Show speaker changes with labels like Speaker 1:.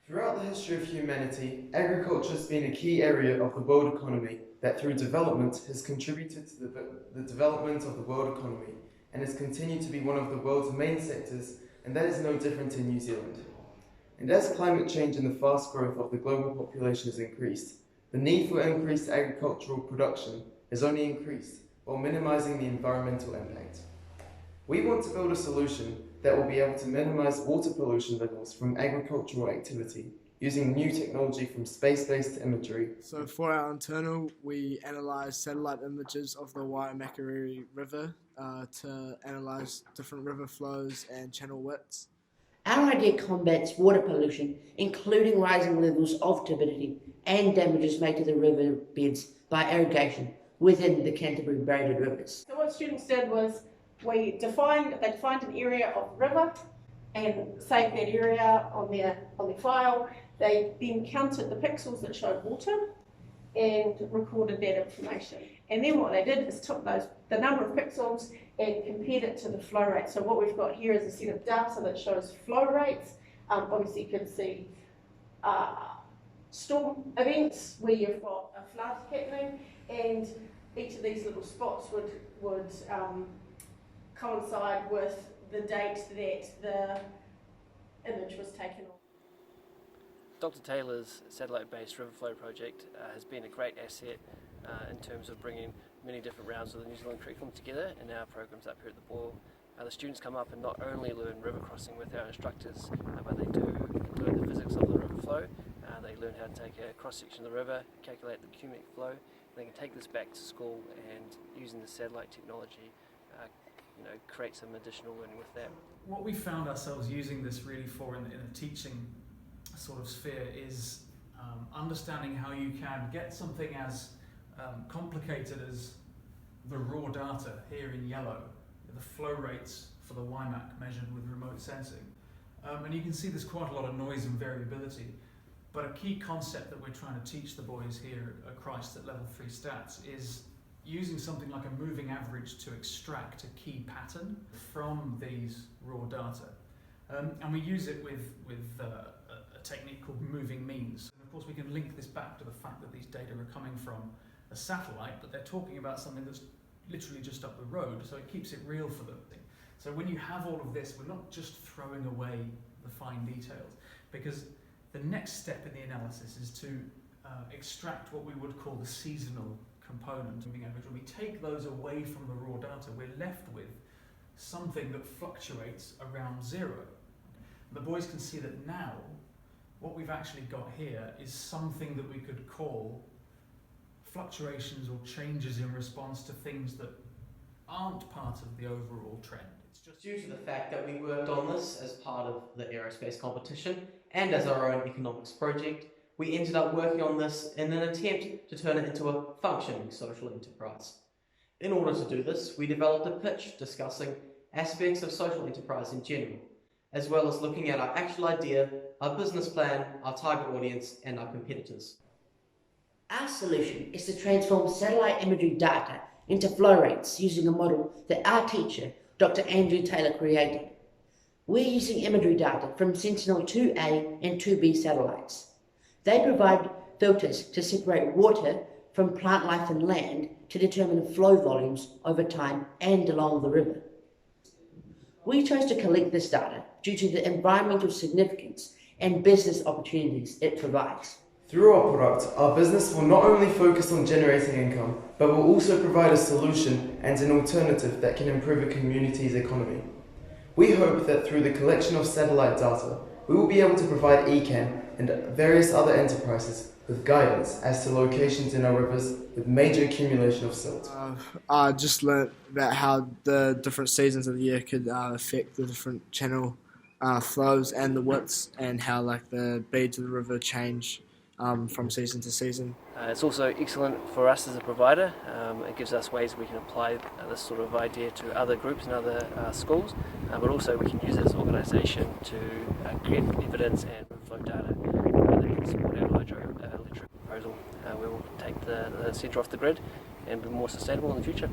Speaker 1: Throughout the history of humanity, agriculture has been a key area of the world economy that through development has contributed to the development of the world economy and has continued to be one of the world's main sectors, and that is no different in New Zealand. And as climate change and the fast growth of the global population has increased, the need for increased agricultural production has only increased while minimizing the environmental impact. We want to build a solution that will be able to minimize water pollution levels from agricultural activity using new technology from space-based imagery.
Speaker 2: So for our internal, we analysed satellite images of the Waimakariri River to analyse different river flows and channel widths.
Speaker 3: Our idea combats water pollution, including rising levels of turbidity and damages made to the river beds by irrigation within the Canterbury braided rivers.
Speaker 4: So what students did was they defined an area of the river and saved that area on their file. They then counted the pixels that showed water and recorded that information. And then what they did is took the number of pixels and compared it to the flow rate. So what we've got here is a set of data that shows flow rates. Obviously you can see storm events where you've got a flood happening, and each of these little spots would coincide with the date that the image was taken on.
Speaker 5: Dr. Taylor's satellite-based river flow project has been a great asset in terms of bringing many different rounds of the New Zealand curriculum together in our programs up here at the Boyle. The students come up and not only learn river crossing with our instructors, but they do learn the physics of the river flow. They learn how to take a cross-section of the river, calculate the cubic flow, and they can take this back to school and using the satellite technology create some additional learning with that.
Speaker 6: What we found ourselves using this really for in a teaching sort of sphere is understanding how you can get something as complicated as the raw data here in yellow, the flow rates for the WIMAC measured with remote sensing. And you can see there's quite a lot of noise and variability, but a key concept that we're trying to teach the boys here at Christ at level 3 stats is using something like a moving average to extract a key pattern from these raw data. And we use it with a technique called moving means. And of course we can link this back to the fact that these data are coming from a satellite, but they're talking about something that's literally just up the road, so it keeps it real for them. So when you have all of this, we're not just throwing away the fine details, because the next step in the analysis is to extract what we would call the seasonal component moving average. When we take those away from the raw data, we're left with something that fluctuates around zero. The boys can see that now what we've actually got here is something that we could call fluctuations or changes in response to things that aren't part of the overall trend.
Speaker 7: It's just due to the fact that we worked on this as part of the aerospace competition and as our own economics project, we ended up working on this in an attempt to turn it into a functioning social enterprise. In order to do this, we developed a pitch discussing aspects of social enterprise in general, as well as looking at our actual idea, our business plan, our target audience, and our competitors.
Speaker 3: Our solution is to transform satellite imagery data into flow rates using a model that our teacher, Dr. Andrew Taylor, created. We're using imagery data from Sentinel-2A and 2B satellites. They provide filters to separate water from plant life and land to determine flow volumes over time and along the river. We chose to collect this data due to the environmental significance and business opportunities it provides.
Speaker 1: Through our product, our business will not only focus on generating income, but will also provide a solution and an alternative that can improve a community's economy. We hope that through the collection of satellite data, we will be able to provide ECAN and various other enterprises with guidance as to locations in our rivers with major accumulation of silt.
Speaker 2: I just learnt about how the different seasons of the year could affect the different channel flows and the widths, and how the beads of the river change from season to season.
Speaker 5: It's also excellent for us as a provider. It gives us ways we can apply this sort of idea to other groups and other schools, but also we can use it as an organisation to create evidence and flow data that can support our hydroelectric proposal. We will take the centre off the grid and be more sustainable in the future.